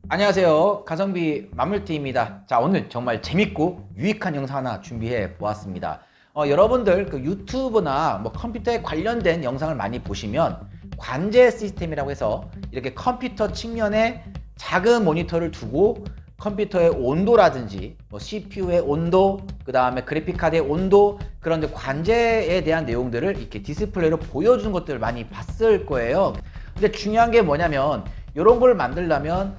안녕하세요. 가성비 만물팀입니다. 자, 오늘 정말 재밌고 유익한 영상 하나 준비해 보았습니다. 여러분들 그 유튜브나 컴퓨터에 관련된 영상을 많이 보시면 관제 시스템이라고 해서 이렇게 컴퓨터 측면에 작은 모니터를 두고 컴퓨터의 온도라든지 CPU의 온도, 그 다음에 그래픽카드의 온도, 그런 관제에 대한 내용들을 이렇게 디스플레이로 보여주는 것들을 많이 봤을 거예요. 근데 중요한 게 뭐냐면 이런 걸 만들려면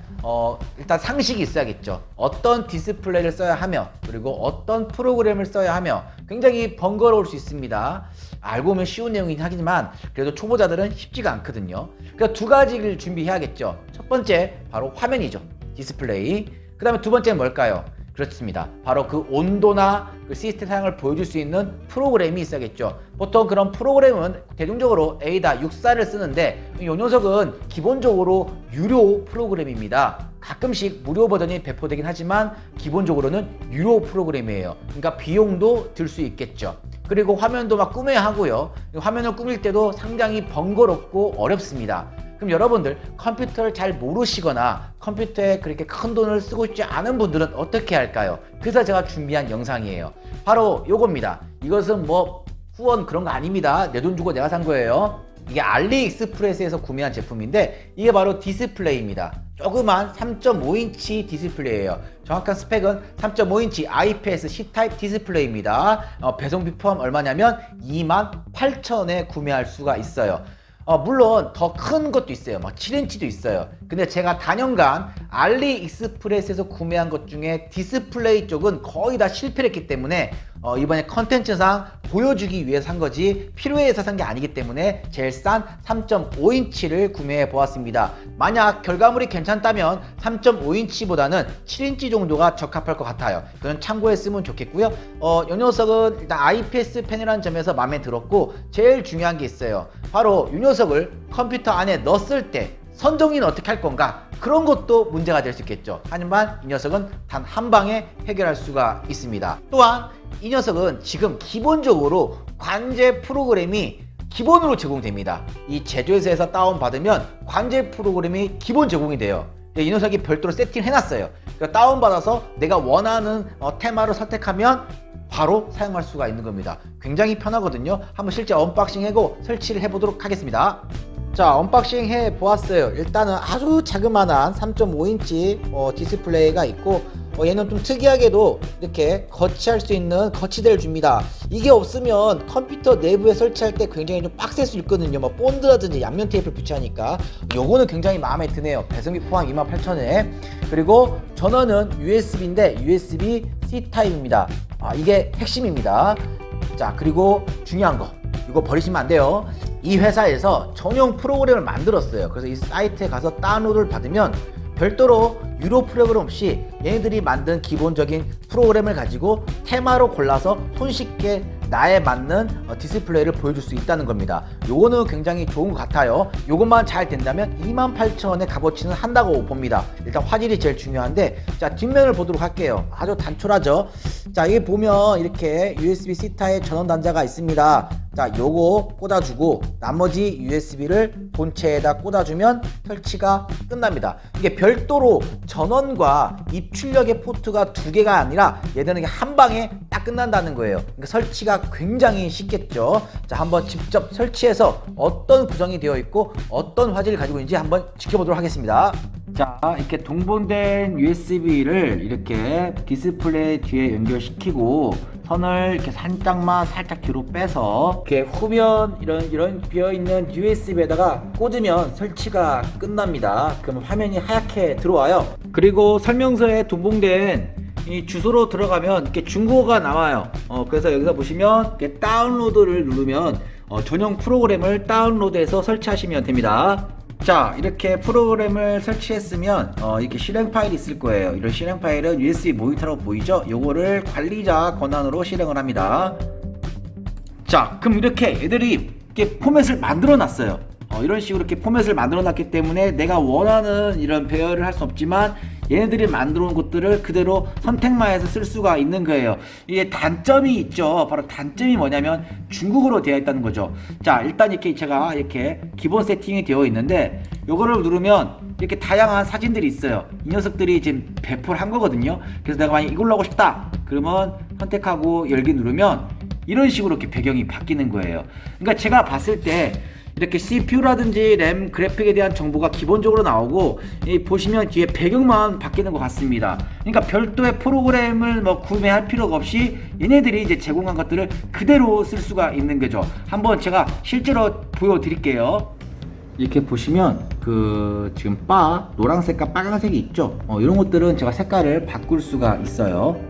일단 상식이 있어야겠죠. 어떤 디스플레이를 써야 하며, 그리고 어떤 프로그램을 써야 하며, 굉장히 번거로울 수 있습니다. 알고 보면 쉬운 내용이긴 하지만 그래도 초보자들은 쉽지가 않거든요. 그러니까 두 가지를 준비해야겠죠. 첫 번째 바로 화면이죠. 디스플레이. 그 다음에 두 번째는 뭘까요? 그렇습니다. 바로 그 온도나 그 시스템 사양을 보여줄 수 있는 프로그램이 있어야겠죠. 보통 그런 프로그램은 대중적으로 에이다 64를 쓰는데 이 녀석은 기본적으로 유료 프로그램입니다. 가끔씩 무료 버전이 배포되긴 하지만 기본적으로는 유료 프로그램이에요. 그러니까 비용도 들 수 있겠죠. 그리고 화면도 막 꾸며야 하고요. 화면을 꾸밀 때도 상당히 번거롭고 어렵습니다. 그럼 여러분들 컴퓨터를 잘 모르시거나 컴퓨터에 그렇게 큰 돈을 쓰고 싶지 않은 분들은 어떻게 할까요? 그래서 제가 준비한 영상이에요. 바로 요겁니다. 이것은 후원 그런 거 아닙니다. 내 돈 주고 내가 산 거예요. 이게 알리익스프레스에서 구매한 제품인데 이게 바로 디스플레이입니다. 조그만 3.5인치 디스플레이예요. 정확한 스펙은 3.5인치 IPS C타입 디스플레이입니다. 배송비 포함 얼마냐면 28,000원에 구매할 수가 있어요. 물론 더 큰 것도 있어요. 7인치도 있어요. 근데 제가 단연간 알리익스프레스에서 구매한 것 중에 디스플레이 쪽은 거의 다 실패를 했기 때문에 이번에 컨텐츠상 보여주기 위해서 산 거지 필요해서 산 게 아니기 때문에 제일 싼 3.5인치를 구매해 보았습니다. 만약 결과물이 괜찮다면 3.5인치보다는 7인치 정도가 적합할 것 같아요. 그건 참고했으면 좋겠고요. 이 녀석은 일단 IPS 팬이라는 점에서 마음에 들었고 제일 중요한 게 있어요. 바로 이 녀석을 컴퓨터 안에 넣었을 때 선정리는 어떻게 할 건가? 그런 것도 문제가 될 수 있겠죠. 하지만 이 녀석은 단 한 방에 해결할 수가 있습니다. 또한 이 녀석은 지금 기본적으로 관제 프로그램이 기본으로 제공됩니다. 이 제조회사에서 다운받으면 관제 프로그램이 기본 제공이 돼요. 이 녀석이 별도로 세팅해놨어요. 그러니까 다운받아서 내가 원하는 테마를 선택하면 바로 사용할 수가 있는 겁니다. 굉장히 편하거든요. 한번 실제 언박싱하고 설치를 해보도록 하겠습니다. 자, 언박싱 해 보았어요. 일단은 아주 자그마한 3.5인치 디스플레이가 있고 얘는 좀 특이하게도 이렇게 거치할 수 있는 거치대를 줍니다. 이게 없으면 컴퓨터 내부에 설치할 때 굉장히 좀 빡셀 수 있거든요. 본드라든지 양면 테이프를 붙여하니까 요거는 굉장히 마음에 드네요. 배송비 포함 28,000원에. 그리고 전원은 USB인데 USB C 타입입니다. 이게 핵심입니다. 자, 그리고 중요한 거 이거 버리시면 안 돼요. 이 회사에서 전용 프로그램을 만들었어요. 그래서 이 사이트에 가서 다운로드를 받으면 별도로 유료 프로그램 없이 얘네들이 만든 기본적인 프로그램을 가지고 테마로 골라서 손쉽게 나에 맞는 디스플레이를 보여줄 수 있다는 겁니다. 요거는 굉장히 좋은 것 같아요. 요것만 잘 된다면 28,000원의 값어치는 한다고 봅니다. 일단 화질이 제일 중요한데, 자, 뒷면을 보도록 할게요. 아주 단촐하죠. 자, 여기 보면 이렇게 USB-C 타입 전원 단자가 있습니다. 자, 요거 꽂아주고 나머지 USB를 본체에다 꽂아주면 설치가 끝납니다. 이게 별도로 전원과 입출력의 포트가 두 개가 아니라 얘들은 한 방에 딱 끝난다는 거예요. 그러니까 설치가 굉장히 쉽겠죠. 자, 한번 직접 설치해서 어떤 구성이 되어 있고 어떤 화질을 가지고 있는지 한번 지켜보도록 하겠습니다. 자, 이렇게 동봉된 USB를 이렇게 디스플레이 뒤에 연결시키고 선을 이렇게 살짝 뒤로 빼서 이렇게 후면 이런 비어있는 USB에다가 꽂으면 설치가 끝납니다. 그러면 화면이 하얗게 들어와요. 그리고 설명서에 동봉된 이 주소로 들어가면 이렇게 중국어가 나와요. 그래서 여기서 보시면 이렇게 다운로드를 누르면 전용 프로그램을 다운로드해서 설치하시면 됩니다. 자, 이렇게 프로그램을 설치했으면 이렇게 실행 파일이 있을 거예요. 이런 실행 파일은 USB 모니터라고 보이죠? 요거를 관리자 권한으로 실행을 합니다. 자, 그럼 이렇게 애들이 이렇게 포맷을 만들어 놨어요. 이런 식으로 이렇게 포맷을 만들어 놨기 때문에 내가 원하는 이런 배열을 할 수 없지만 얘네들이 만들어 온 것들을 그대로 선택만 해서 쓸 수가 있는 거예요. 이게 단점이 있죠. 바로 단점이 뭐냐면 중국어로 되어 있다는 거죠. 자, 일단 이렇게 제가 이렇게 기본 세팅이 되어 있는데 요거를 누르면 이렇게 다양한 사진들이 있어요. 이 녀석들이 지금 배포를 한 거거든요. 그래서 내가 만약 이걸로 하고 싶다 그러면 선택하고 열기 누르면 이런 식으로 이렇게 배경이 바뀌는 거예요. 그러니까 제가 봤을 때 이렇게 CPU라든지 램 그래픽에 대한 정보가 기본적으로 나오고 보시면 뒤에 배경만 바뀌는 것 같습니다. 그러니까 별도의 프로그램을 뭐 구매할 필요가 없이 얘네들이 이제 제공한 것들을 그대로 쓸 수가 있는 거죠. 한번 제가 실제로 보여드릴게요. 이렇게 보시면 그 지금 노란색과 빨간색이 있죠. 이런 것들은 제가 색깔을 바꿀 수가 있어요.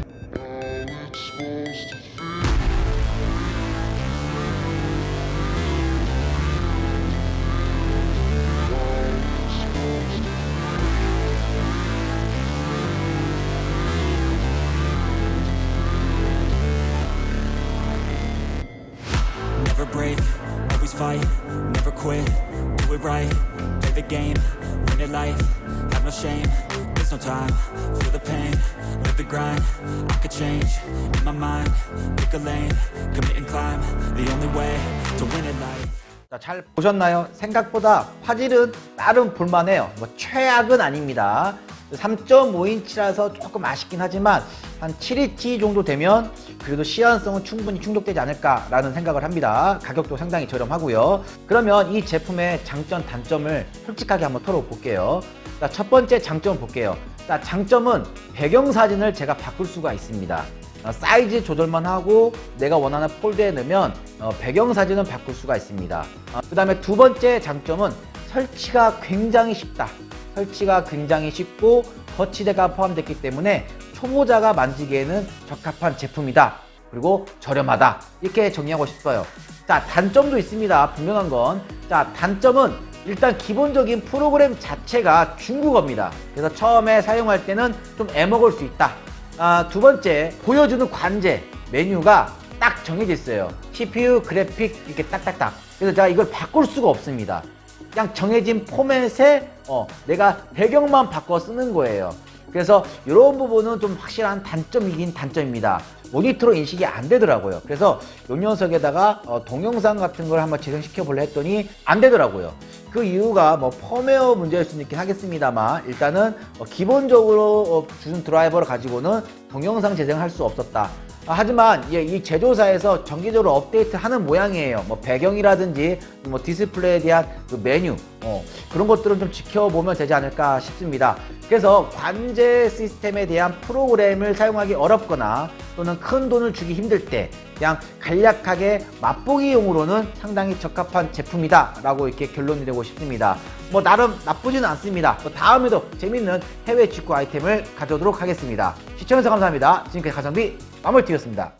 Never break, always fight, never quit, do it right, play the game, win it life, have no shame, there's no time, feel the pain, live the grind, I could change, in my mind, pick a lane, commit and climb, the only way to win it life. 자, 잘 보셨나요? 생각보다 화질은 나름 볼만해요. 뭐 최악은 아닙니다. 3.5인치라서 조금 아쉽긴 하지만 한 7인치 정도 되면 그래도 시연성은 충분히 충족되지 않을까라는 생각을 합니다. 가격도 상당히 저렴하고요. 그러면 이 제품의 장점, 단점을 솔직하게 한번 털어볼게요. 자, 첫 번째 장점 볼게요. 자, 장점은 배경사진을 제가 바꿀 수가 있습니다. 사이즈 조절만 하고 내가 원하는 폴더에 넣으면 배경사진은 바꿀 수가 있습니다. 그 다음에 두 번째 장점은 설치가 굉장히 쉽다. 설치가 굉장히 쉽고 거치대가 포함됐기 때문에 초보자가 만지기에는 적합한 제품이다. 그리고 저렴하다. 이렇게 정리하고 싶어요. 자, 단점도 있습니다. 분명한 건. 자, 단점은 일단 기본적인 프로그램 자체가 중국어입니다. 그래서 처음에 사용할 때는 좀 애먹을 수 있다. 두 번째, 보여주는 관제, 메뉴가 딱 정해져 있어요. CPU, 그래픽 이렇게 딱딱딱. 그래서 제가 이걸 바꿀 수가 없습니다. 그냥 정해진 포맷에 내가 배경만 바꿔 쓰는 거예요. 그래서 이런 부분은 좀 확실한 단점이긴 단점입니다. 모니터로 인식이 안 되더라고요. 그래서 이 녀석에다가 동영상 같은 걸 한번 재생시켜 볼래 했더니 안 되더라고요. 그 이유가 뭐 펌웨어 문제일 수는 있긴 하겠습니다만 일단은 기본적으로 주는 드라이버를 가지고는 동영상 재생을 할 수 없었다. 하지만 이 제조사에서 정기적으로 업데이트하는 모양이에요. 뭐 배경이라든지 뭐 디스플레이에 대한 그 메뉴 그런 것들은 좀 지켜보면 되지 않을까 싶습니다. 그래서 관제 시스템에 대한 프로그램을 사용하기 어렵거나 또는 큰 돈을 주기 힘들 때 그냥 간략하게 맛보기용으로는 상당히 적합한 제품이다 라고 이렇게 결론이 내고 싶습니다. 뭐 나름 나쁘지는 않습니다. 다음에도 재밌는 해외 직구 아이템을 가져오도록 하겠습니다. 시청해주셔서 감사합니다. 지금까지 가성비 마물TV였습니다.